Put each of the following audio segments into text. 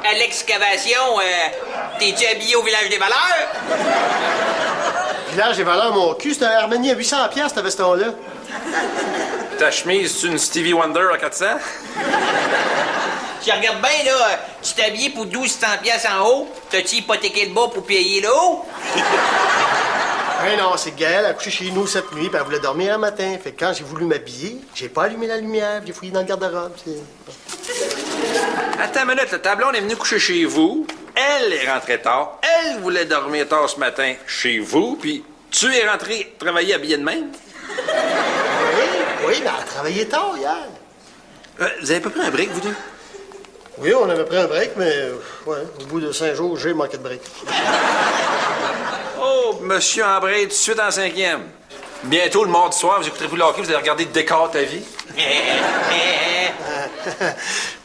à l'excavation, t'es-tu habillé au Village des Valeurs? Village des Valeurs, mon cul, c'est un Armani à 800$, ce veston-là. Ta chemise, c'est une Stevie Wonder à 400? Tu regardes bien, là, tu t'es habillé pour 1200$ en haut, t'as-tu hypothéqué le bas pour payer le haut? Ben non, c'est Gaëlle, elle a couché chez nous cette nuit, puis elle voulait dormir un matin. Fait que quand j'ai voulu m'habiller, j'ai pas allumé la lumière, puis j'ai fouillé dans le garde-robe. Attends une minute, ta blonde est venue coucher chez vous. Elle est rentrée tard. Elle voulait dormir tard ce matin chez vous, puis tu es rentré travailler habillé de même? Oui, ben elle a travaillé tard hier. Vous avez pas pris un break, vous deux? Oui, on avait pris un break, mais ouais, au bout de 5 jours, j'ai manqué de break. Oh, monsieur Ambré, tout de suite en 5e. Bientôt, le mardi soir, vous écouterez plus le hockey, vous allez regarder Décor ta vie.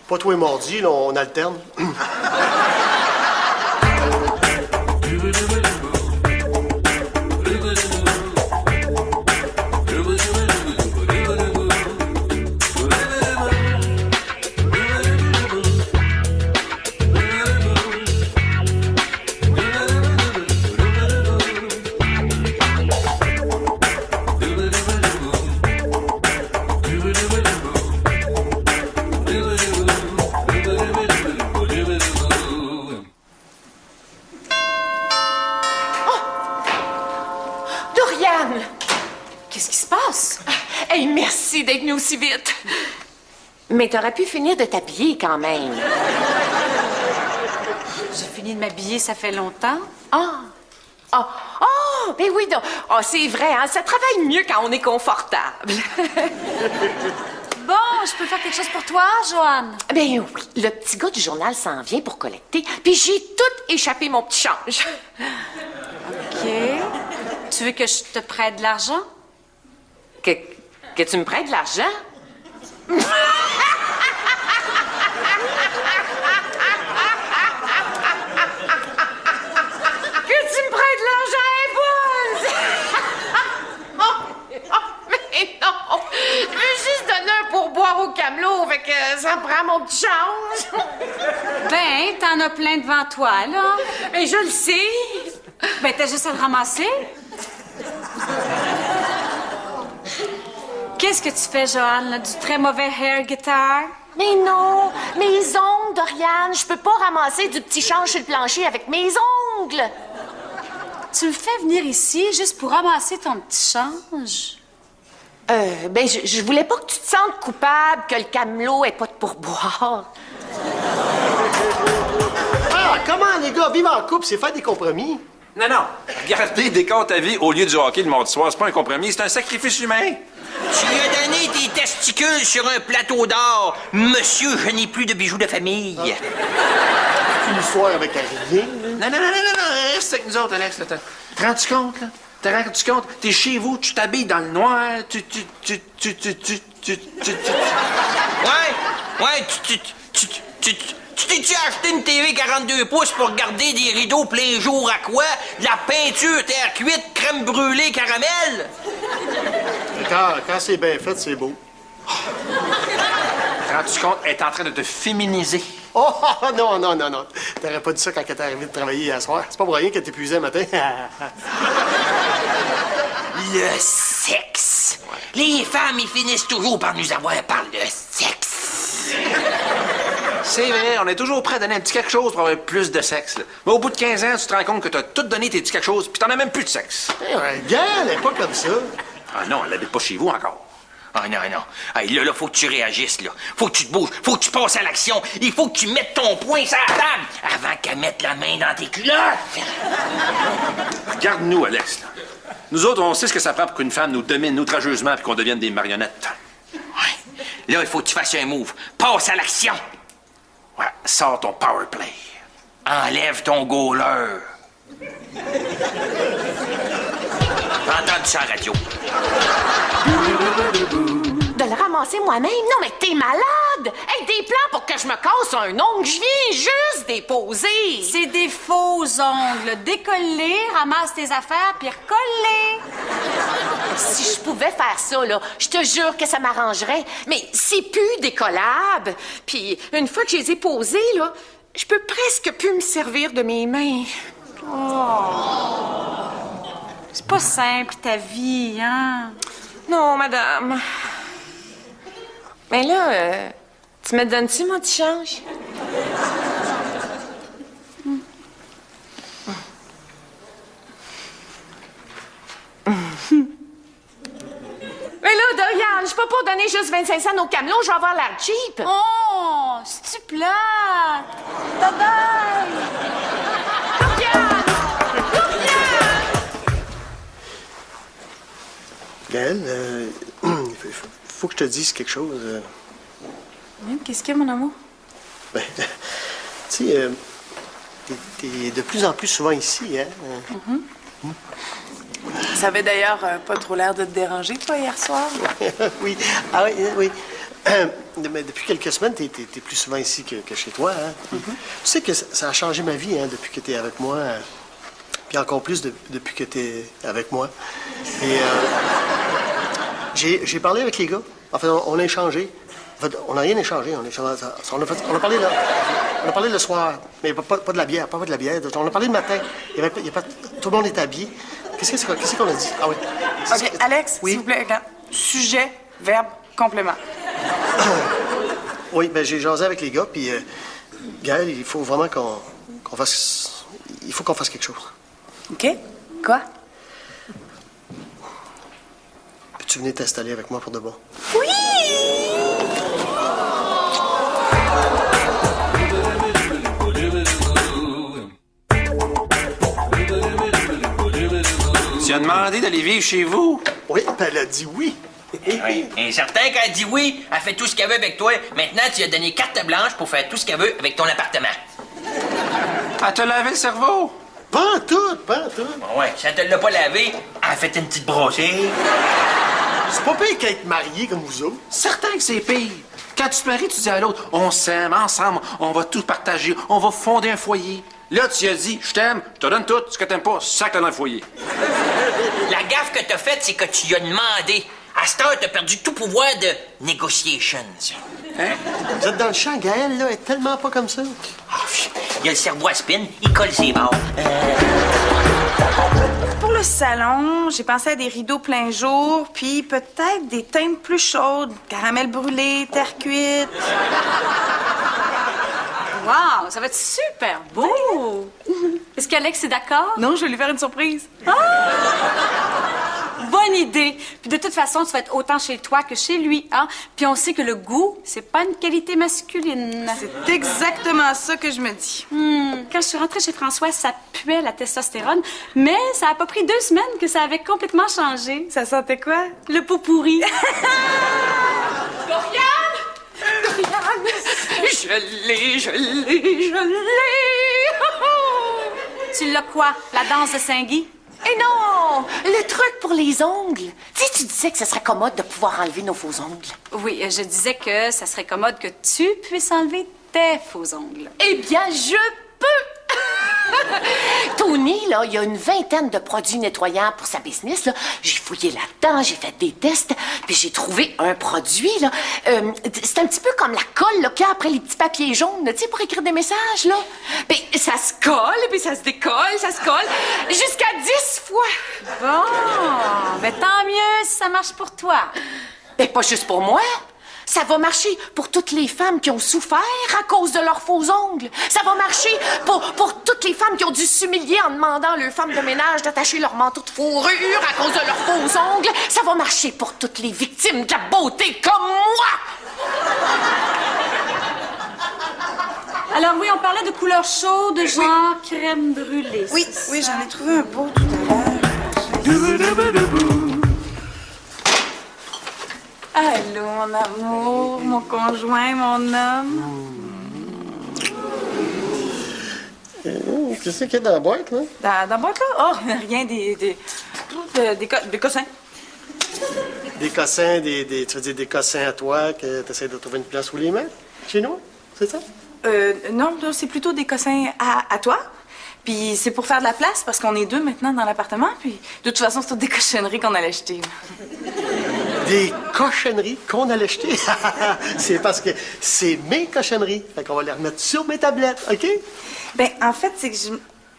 Pas toi et mardi, là, on alterne. Qu'est-ce qui se passe? Hey, merci d'être venu aussi vite. Mais t'aurais pu finir de t'habiller quand même. J'ai fini de m'habiller, ça fait longtemps. Ben oui, donc. C'est vrai, hein, ça travaille mieux quand on est confortable. Bon, je peux faire quelque chose pour toi, Joanne? Ben oui, le petit gars du journal s'en vient pour collecter, puis j'ai tout échappé mon petit change. OK. Tu veux que je te prête de l'argent? Que tu me prêtes de l'argent? Mais non! Je veux juste donner un pourboire au camelot, fait que ça me prend mon petit change. Ben, t'en as plein devant toi, là. Mais je le sais. Ben, t'as juste à le ramasser. Qu'est-ce que tu fais, Joanne, là? Du très mauvais air guitar? Mais non! Mes ongles, Doriane! Je peux pas ramasser du petit change sur le plancher avec mes ongles! Tu me fais venir ici juste pour ramasser ton petit change? Ben, je voulais pas que tu te sentes coupable que le camelot ait pas de pourboire. Ah, comment, les gars, vivre en couple, c'est faire des compromis. Non. Garder Décor ta vie au lieu du hockey le mardi soir, c'est pas un compromis, c'est un sacrifice humain. Tu lui as donné tes testicules sur un plateau d'or. Monsieur, je n'ai plus de bijoux de famille. Une histoire avec un rien. Non, reste avec nous autres, Alex. T'as rendu compte, là? T'as rendu compte? T'es chez vous, tu t'habilles dans le noir, Ouais, tu t'es-tu acheté une TV 42 pouces pour regarder des rideaux plein jour à quoi? De la peinture terre cuite, crème brûlée, caramel? Quand c'est bien fait, c'est beau. t'as rendu compte? Elle est en train de te féminiser. Oh, non. T'aurais pas dit ça quand t'es arrivé de travailler hier soir. C'est pas pour rien qu'elle t'épuisait le matin. Le sexe. Les femmes, ils finissent toujours par nous avoir par le sexe. C'est vrai, on est toujours prêt à donner un petit quelque chose pour avoir plus de sexe. Là. Mais au bout de 15 ans, tu te rends compte que t'as tout donné tes petits quelque chose, puis t'en as même plus de sexe. Regarde, elle est pas comme ça. Ah non, elle habite pas chez vous encore. Ah non. Hey, là, faut que tu réagisses, là. Faut que tu te bouges, faut que tu passes à l'action. Il faut que tu mettes ton poing sur la table avant qu'elle mette la main dans tes culottes. Regarde-nous, Alex. Là. Nous autres, on sait ce que ça prend pour qu'une femme nous domine outrageusement puis qu'on devienne des marionnettes. Ouais. Là, il faut que tu fasses un move. Passe à l'action. Ouais, sors ton power play. Enlève ton goaler. Entends ça à la radio. De le ramasser moi-même? Non, mais t'es malade! Hey, des plans pour que je me casse un ongle, je viens juste déposer! C'est des faux ongles. Décoller, ramasse tes affaires, puis recoller. Si je pouvais faire ça, là, je te jure que ça m'arrangerait. Mais c'est plus décollable. Puis une fois que je les ai posés, là, Je peux presque plus me servir de mes mains. C'est pas simple, ta vie, hein? Non, madame. Mais là, tu me donnes-tu mon petit change? Mais là, Dorian, je suis pas pour donner juste 25 cents au camelot, je vais avoir l'air cheap. Oh, c'est-tu plate? Bye-bye! Dorian! Gaël, faut que je te dise quelque chose. Oui, qu'est-ce qu'il y a, mon amour? Ben, tu sais, t'es de plus en plus souvent ici, hein? Ça avait d'ailleurs pas trop l'air de te déranger, toi, hier soir. Oui. Ah oui, oui. Mais depuis quelques semaines, t'es plus souvent ici que chez toi, hein? Tu sais que ça a changé ma vie, hein, depuis que t'es avec moi. Puis encore plus depuis que t'es avec moi. Et j'ai parlé avec les gars. En fait, on a échangé. En fait, on n'a rien échangé. On a parlé le soir, mais pas de la bière, pas de la bière. On a parlé le matin. Il y avait pas, tout le monde était habillé. Qu'est-ce qu'on a dit? Ah oui. OK, Alex, oui? s'il vous plaît, regarde. Sujet, verbe, complément. Oui, ben j'ai jasé avec les gars, puis Gaël, il faut vraiment qu'on fasse... Il faut qu'on fasse quelque chose. OK? Quoi? Peux-tu venir t'installer avec moi pour de bon? Oui! Tu as demandé d'aller vivre chez vous? Oui, ben elle a dit oui. Oui. Et certain qu'elle dit oui, elle fait tout ce qu'elle veut avec toi. Maintenant, tu lui as donné carte blanche pour faire tout ce qu'elle veut avec ton appartement. Elle te lavait le cerveau? Pas en tout, pas en tout. Bon, ouais, si elle te l'a pas lavé, elle a fait une petite brossée. C'est pas pire qu'être marié comme vous autres. Certain que c'est pire. Quand tu te maries, tu dis à l'autre, on s'aime ensemble, on va tout partager, on va fonder un foyer. Là, tu as dit, je t'aime, je te donne tout, ce que t'aimes pas, sac dans le foyer. La gaffe que t'as faite, c'est que tu lui as demandé. À cette heure, t'as perdu tout pouvoir de negotiations. Hein? Vous êtes dans le champ, Gaël, là, elle est tellement pas comme ça. Ah, il a le cerveau à spin, il colle ses bords. Pour le salon, j'ai pensé à des rideaux plein jour, puis peut-être des teintes plus chaudes, caramel brûlé, terre cuite. Wow, ça va être super beau! Est-ce qu'Alex est d'accord? Non, je vais lui faire une surprise. Bonne idée! Puis de toute façon, tu vas être autant chez toi que chez lui, hein? Puis on sait que le goût, c'est pas une qualité masculine. C'est exactement ça que je me dis. Quand je suis rentrée chez François, ça puait la testostérone, mais ça a pas pris 2 semaines que ça avait complètement changé. Ça sentait quoi? Le pot pourri. Dorian! Je l'ai! Tu l'as quoi? La danse de Saint-Guy? Eh non! Le truc pour les ongles. Tu sais, tu disais que ce serait commode de pouvoir enlever nos faux ongles. Oui, je disais que ça serait commode que tu puisses enlever tes faux ongles. Eh bien, je peux! Tony, là, il y a une 20aine de produits nettoyants pour sa business, là. J'ai fouillé là-dedans, j'ai fait des tests, puis j'ai trouvé un produit, là. C'est un petit peu comme la colle, là, qu'il y a après les petits papiers jaunes, tu sais, pour écrire des messages, là. Ben, ça se colle, puis ça se décolle, jusqu'à 10 fois. Bon, ben tant mieux si ça marche pour toi. Ben, pas juste pour moi. Ça va marcher pour toutes les femmes qui ont souffert à cause de leurs faux ongles. Ça va marcher pour toutes les femmes qui ont dû s'humilier en demandant à leurs femmes de ménage d'attacher leur manteau de fourrure à cause de leurs faux ongles. Ça va marcher pour toutes les victimes de la beauté comme moi. Alors oui, on parlait de couleurs chaudes, genre crème brûlée. Oui, oui, j'en ai trouvé un beau tout à l'heure. Allô, mon amour, mon conjoint, mon homme. Qu'est-ce qu'il y a dans la boîte, là? Dans la boîte, là? Oh, rien, des cossins. Des cossins, tu veux dire des cossins à toi que tu essaies de trouver une place où les mettre? Chez nous? C'est ça? Non, c'est plutôt des cossins à toi. Puis c'est pour faire de la place, parce qu'on est 2 maintenant dans l'appartement. Puis de toute façon, c'est toutes des cochonneries qu'on allait acheter. des cochonneries qu'on allait jeter. C'est parce que c'est mes cochonneries. Fait qu'on va les remettre sur mes tablettes, OK? Ben, en fait, c'est que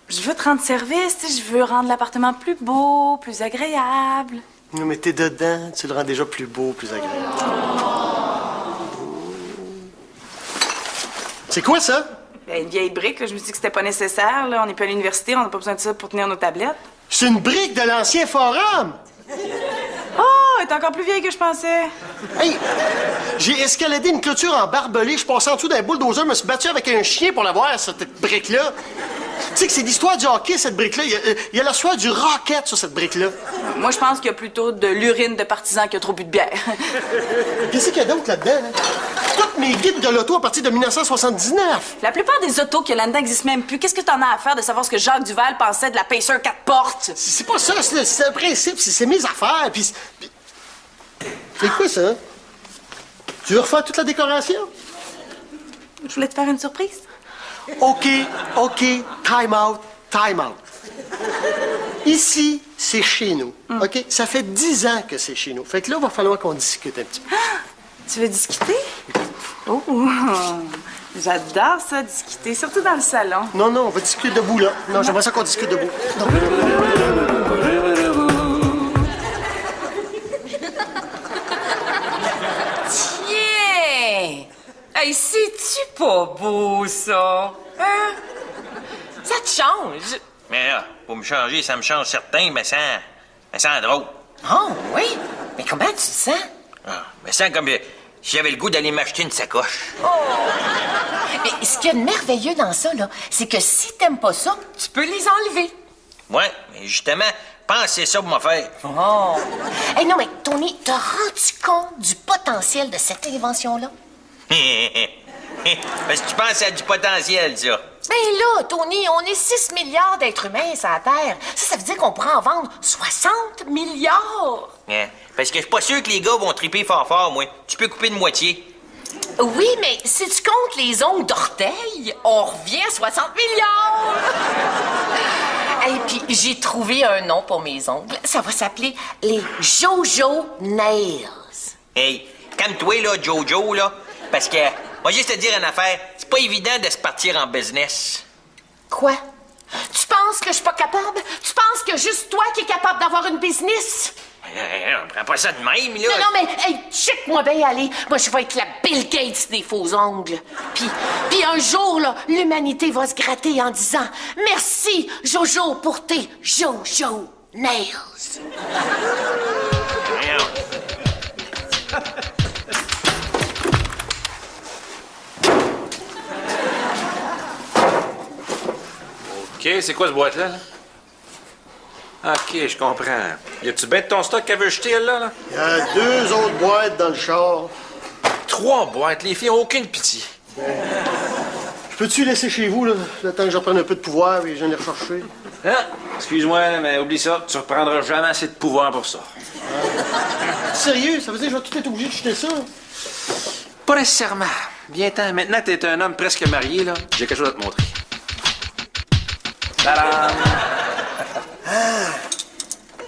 je veux te rendre service, tu sais, je veux rendre l'appartement plus beau, plus agréable. Mais t'es dedans, tu le rends déjà plus beau, plus agréable. C'est quoi ça? Ben, une vieille brique, là, je me suis dit que c'était pas nécessaire, là. On n'est plus à l'université, on n'a pas besoin de ça pour tenir nos tablettes. C'est une brique de l'ancien forum! Oh, elle est encore plus vieille que je pensais. Hey, j'ai escaladé une clôture en barbelé, je passais en dessous d'un bulldozer, me suis battu avec un chien pour l'avoir, cette brique-là. Tu sais que c'est l'histoire du hockey, cette brique-là. Il y a l'histoire du rocket sur cette brique-là. Moi, je pense qu'il y a plutôt de l'urine de partisans qui a trop bu de bière. Qu'est-ce qu'il y a d'autre là-dedans, là? Toutes mes guides de l'auto à partir de 1979. La plupart des autos qu'il y a là-dedans n'existent même plus. Qu'est-ce que t'en as à faire de savoir ce que Jacques Duval pensait de la Pacer 4 portes? C'est pas ça, c'est un principe, c'est mes affaires, puis... C'est quoi, ça? Tu veux refaire toute la décoration? Je voulais te faire une surprise. OK, time out. Ici, c'est chez nous, OK? Ça fait 10 ans que c'est chez nous. Fait que là, il va falloir qu'on discute un petit peu. Tu veux discuter? Oh, j'adore ça, discuter, surtout dans le salon. Non, on va discuter debout, là. Non, j'aimerais ça qu'on discute debout. Non. Tiens! Hey, c'est-tu pas beau, ça? Hein? Ça te change. Mais là, pour me changer, ça me change certain, mais sans drôle. Oh, oui? Mais comment tu te sens? Ah, me sens comme si j'avais le goût d'aller m'acheter une sacoche. Mais ce qu'il y a de merveilleux dans ça, là, c'est que si t'aimes pas ça, tu peux les enlever. Ouais, mais justement, pensez ça pour me faire. Oh! Hey, non, mais Tony, t'as rendu compte du potentiel de cette invention-là? Parce que tu penses à du potentiel, ça. Ben là, Tony, on est 6 milliards d'êtres humains sur la Terre. Ça veut dire qu'on pourrait en vendre 60 milliards. Hein? Parce que je suis pas sûr que les gars vont triper fort, moi. Tu peux couper de moitié. Oui, mais si tu comptes les ongles d'orteil, on revient à 60 milliards. Et puis, j'ai trouvé un nom pour mes ongles. Ça va s'appeler les Jojo Nails. Hey, calme-toi, là, Jojo, là. Parce que, moi, juste te dire une affaire, c'est pas évident de se partir en business. Quoi? Tu penses que je suis pas capable? Tu penses que juste toi qui es capable d'avoir une business? On prend pas ça de même, là. Non, mais, hey, check-moi bien, allez. Moi, je vais être la Bill Gates des faux ongles. Puis un jour, là, l'humanité va se gratter en disant « Merci, Jojo, pour tes Jojo Nails. » OK, c'est quoi ce boîte-là, là? OK, je comprends. Y a-tu bien de ton stock qu'elle veut jeter, elle, là? Il y a 2 autres boîtes dans le char. 3 boîtes, les filles ont aucune pitié. Je peux-tu laisser chez vous, là, le temps que je reprenne un peu de pouvoir et je viens les rechercher? Ah, excuse-moi, mais oublie ça, tu reprendras jamais assez de pouvoir pour ça. Sérieux? Ça veut dire que je vais tout être obligé de jeter ça? Pas nécessairement. Viens-t'en, maintenant que t'es un homme presque marié, là, j'ai quelque chose à te montrer. Tadam!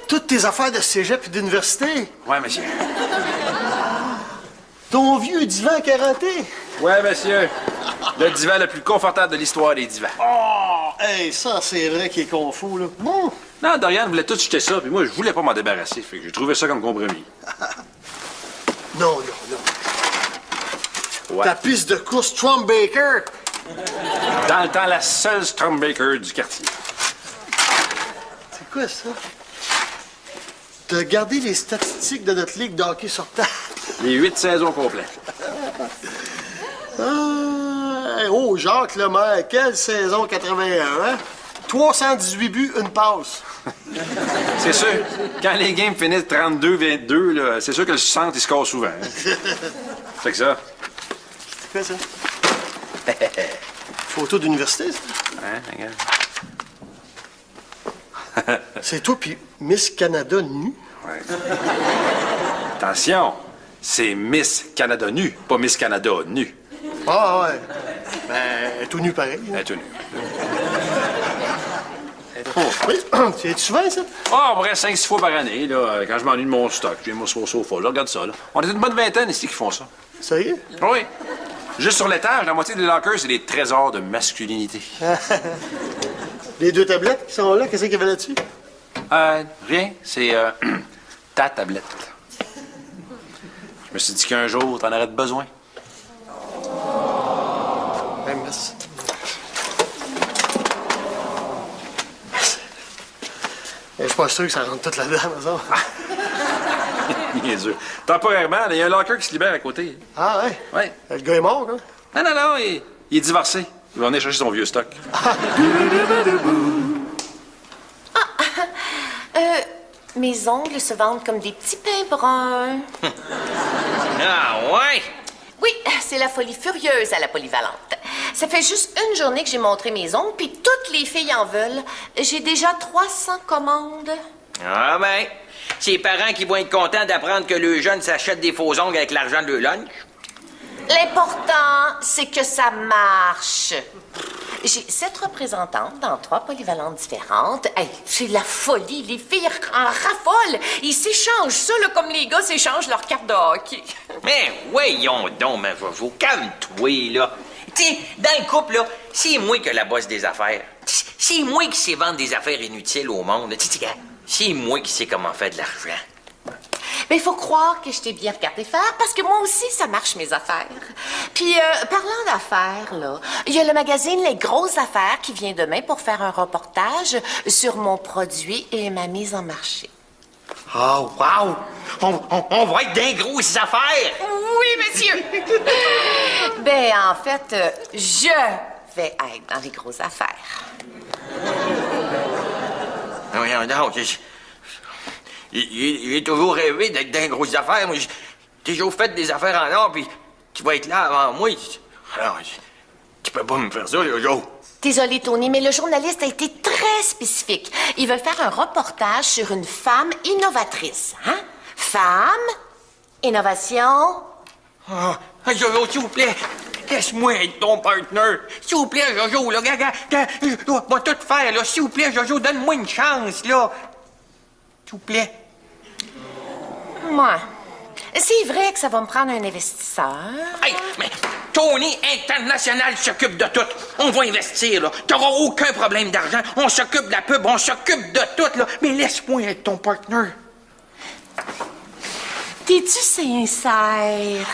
Toutes tes affaires de cégep et d'université. Ouais, monsieur. Ton vieux divan carenté. Ouais, monsieur. Le divan le plus confortable de l'histoire des divans. Oh! Hey, ça, c'est vrai qu'il est confus, là. Bon. Non, Dorian voulait tout jeter ça, puis moi, je voulais pas m'en débarrasser. Fait que j'ai trouvé ça comme compromis. Non. Ouais. Ta piste de course Trump Baker. Dans le temps, la seule Stormbaker du quartier. C'est quoi, ça? T'as gardé les statistiques de notre ligue de hockey sur table. Les 8 saisons complètes. Oh, Jacques Lemaire, quelle saison 81, hein? 318 buts, une passe. C'est sûr, quand les games finissent 32-22, là, c'est sûr que le centre, il se casse souvent. Hein. C'est que ça. C'est quoi, ça? Photo d'université, ça? Hein, regarde. C'est toi puis Miss Canada nue? Ouais. Attention, c'est Miss Canada nu, pas Miss Canada nu. Ah ouais. Ben, tout nu pareil. Elle est tout nue. Elle est Oui, tu es souvent, ça? Ah, on pourrait 5-6 fois par année, là, quand je m'ennuie de mon stock. Je viens m'asseoir au sofa, je regarde ça, là. On est une bonne vingtaine ici qui font ça. Sérieux? Oui. Juste sur l'étage, la moitié des lockers, c'est des trésors de masculinité. Les 2 tablettes qui sont là, qu'est-ce qu'il y avait là-dessus? Rien. C'est ta tablette. Je me suis dit qu'un jour, t'en aurais besoin. Ouais, merci. Je suis pas sûr que ça rentre tout là-dedans, mais ça. Niaiseux. Temporairement, il y a un locker qui se libère à côté. Ah, ouais? Ouais. Le gars est mort, quoi? Non, il est divorcé. Il va venir chercher son vieux stock. Mes ongles se vendent comme des petits pains bruns. Ah, ouais? Oui, c'est la folie furieuse à la polyvalente. Ça fait juste une journée que j'ai montré mes ongles, puis toutes les filles en veulent. J'ai déjà 300 commandes. Ah, ben, c'est les parents qui vont être contents d'apprendre que le jeune s'achète des faux ongles avec l'argent de leur lunch. L'important, c'est que ça marche. J'ai 7 représentantes dans 3 polyvalentes différentes. Hey, c'est la folie. Les filles en raffolent. Ils s'échangent ça, là, comme les gars s'échangent leurs cartes de hockey. Mais voyons donc, ma Jojo, calme-toi, là. Tu sais, dans le couple, là, c'est moi qui ai la bosse des affaires. C'est moi qui sais vendre des affaires inutiles au monde. Tu sais, c'est moi qui sais comment faire de l'argent. Mais il faut croire que je t'ai bien regardé faire, parce que moi aussi, ça marche, mes affaires. Puis, parlant d'affaires, là, il y a le magazine Les Grosses Affaires qui vient demain pour faire un reportage sur mon produit et ma mise en marché. Oh, wow! On va être des grosses affaires! Oui, monsieur! Ben, en fait, je vais être dans les grosses affaires. Voyons donc, j'ai toujours rêvé d'être dans les grosses affaires. Moi, j'ai toujours fait des affaires en or, puis tu vas être là avant moi. Alors, tu peux pas me faire ça, là, Joe. Désolé, Tony, mais le journaliste a été très spécifique. Il veut faire un reportage sur une femme innovatrice, hein? Femme, innovation. Ah, Jojo, s'il vous plaît, laisse-moi être ton partenaire. S'il vous plaît, Jojo, là, on va tout faire, là. S'il vous plaît, Jojo, donne-moi une chance, là. S'il vous plaît. Moi. C'est vrai que ça va me prendre un investisseur. Hey, mais Tony International s'occupe de tout. On va investir, là. T'auras aucun problème d'argent. On s'occupe de la pub, on s'occupe de tout, là. Mais laisse-moi être ton partenaire. T'es-tu sincère?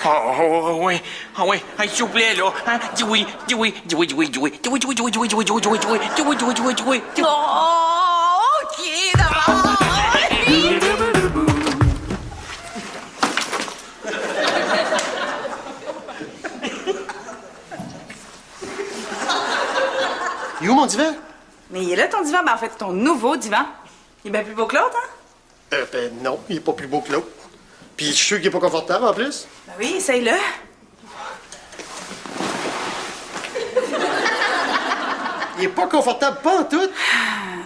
Oui. Ah oui. Hey, s'il vous plaît, là. Hein? Dis oui, dis oui, dis oui, dis oui, dis oui. Dis oui, dis oui, dis oui, dis oui, dis oui, dis oui, dis oui, dis oui, dis oui, dis oui, dis oui, dis oui. Oh, OK, d'abord. Il est où mon divan? Mais il est là, ton divan. Ben, en fait, ton nouveau divan. Il est bien plus beau que l'autre, hein? Ben non, il est pas plus beau que l'autre. Puis je suis sûr qu'il est pas confortable en plus. Ben oui, essaye-le. Il est pas confortable, pas en tout.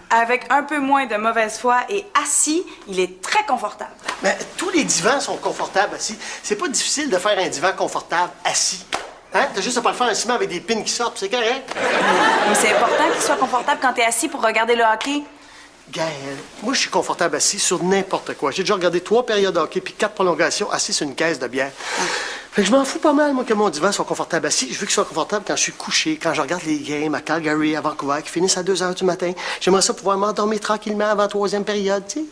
Avec un peu moins de mauvaise foi et assis, il est très confortable. Mais tous les divans sont confortables assis. C'est pas difficile de faire un divan confortable assis. Hein? T'as juste à pas le faire en ciment avec des pins qui sortent, c'est correct. Mais c'est important qu'il soit confortable quand t'es assis pour regarder le hockey. Gaël, moi je suis confortable assis sur n'importe quoi. J'ai déjà regardé 3 périodes de hockey puis 4 prolongations assis sur une caisse de bière. Fait que je m'en fous pas mal, moi, que mon divan soit confortable assis. Je veux qu'il soit confortable quand je suis couché, quand je regarde les games à Calgary, à Vancouver, qui finissent à 2 h du matin. J'aimerais ça pouvoir m'endormir tranquillement avant la 3e période, tu sais.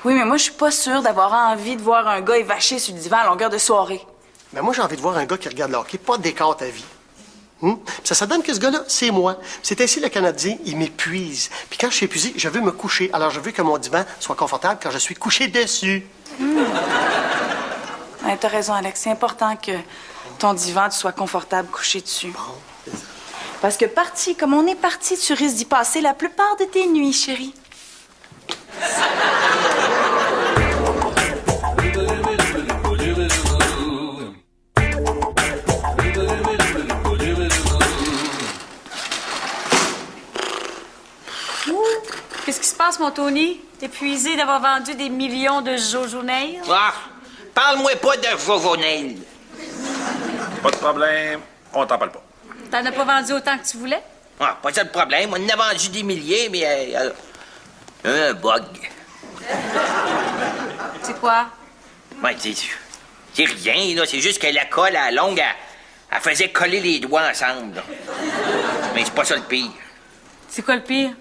Oui, mais moi, je suis pas sûre d'avoir envie de voir un gars évaché sur le divan à longueur de soirée. Mais moi, j'ai envie de voir un gars qui regarde le hockey, pas d'écart ta vie. Puis ça donne que ce gars-là, c'est moi. C'est ainsi le Canadien, il m'épuise. Puis quand je suis épuisé, je veux me coucher. Alors je veux que mon divan soit confortable quand je suis couché dessus. Ouais, t'as raison, Alex. C'est important que ton divan, tu sois confortable couché dessus. Parce que comme on est parti, tu risques d'y passer la plupart de tes nuits, chérie. Qu'est-ce qui se passe, mon Tony? T'es épuisé d'avoir vendu des millions de Jojo Nail? Ah, parle-moi pas de Jojo Pas de problème. On t'en parle pas. T'en as pas vendu autant que tu voulais? Ah, pas ça le problème. On en a vendu des milliers, mais... un bug. C'est quoi? Ouais, c'est rien, là. C'est juste que la colle à la longue, elle faisait coller les doigts ensemble, là. Mais c'est pas ça le pire. C'est quoi le pire?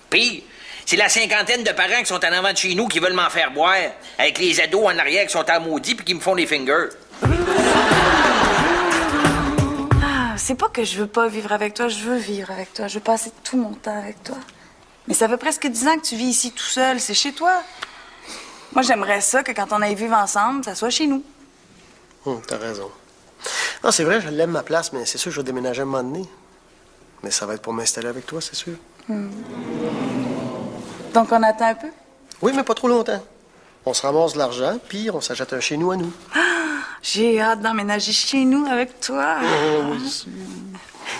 Pire, c'est la cinquantaine de parents qui sont en avant de chez nous qui veulent m'en faire boire, avec les ados en arrière qui sont à maudit puis qui me font des fingers. Ah, c'est pas que je veux pas vivre avec toi, je veux vivre avec toi. Je veux passer tout mon temps avec toi. Mais ça fait presque 10 ans que tu vis ici tout seul. C'est chez toi. Moi, j'aimerais ça que quand on aille vivre ensemble, ça soit chez nous. T'as raison. Non, c'est vrai, je l'aime ma place, mais c'est sûr que je vais déménager à un moment donné. Mais ça va être pour m'installer avec toi, c'est sûr. Donc, on attend un peu? Oui, mais pas trop longtemps. On se ramasse de l'argent, puis on s'achète un chez nous à nous. J'ai hâte d'emménager chez nous avec toi.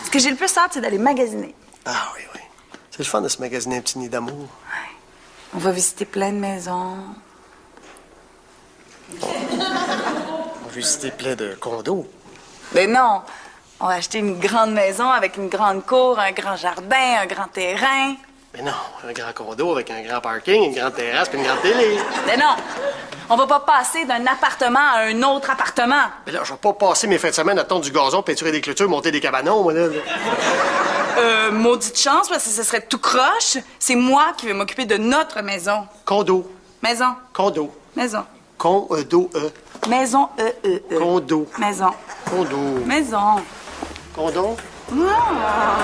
Ce que j'ai le plus hâte, c'est d'aller magasiner. Ah oui, oui. C'est le fun de se magasiner un petit nid d'amour. On va visiter plein de maisons. On va visiter plein de condos. Mais non! On va acheter une grande maison avec une grande cour, un grand jardin, un grand terrain. Mais non, un grand condo avec un grand parking, une grande terrasse puis une grande télé. Mais non! On va pas passer d'un appartement à un autre appartement. Mais là, je vais pas passer mes fins de semaine à tondre du gazon, peinturer des clôtures, monter des cabanons, moi, là. Maudite chance, parce que ce serait tout croche. C'est moi qui vais m'occuper de notre maison. Condo. Maison. Condo. Maison. Condo. Maison, Condo. Maison. Condo. Maison. Condo. Ah.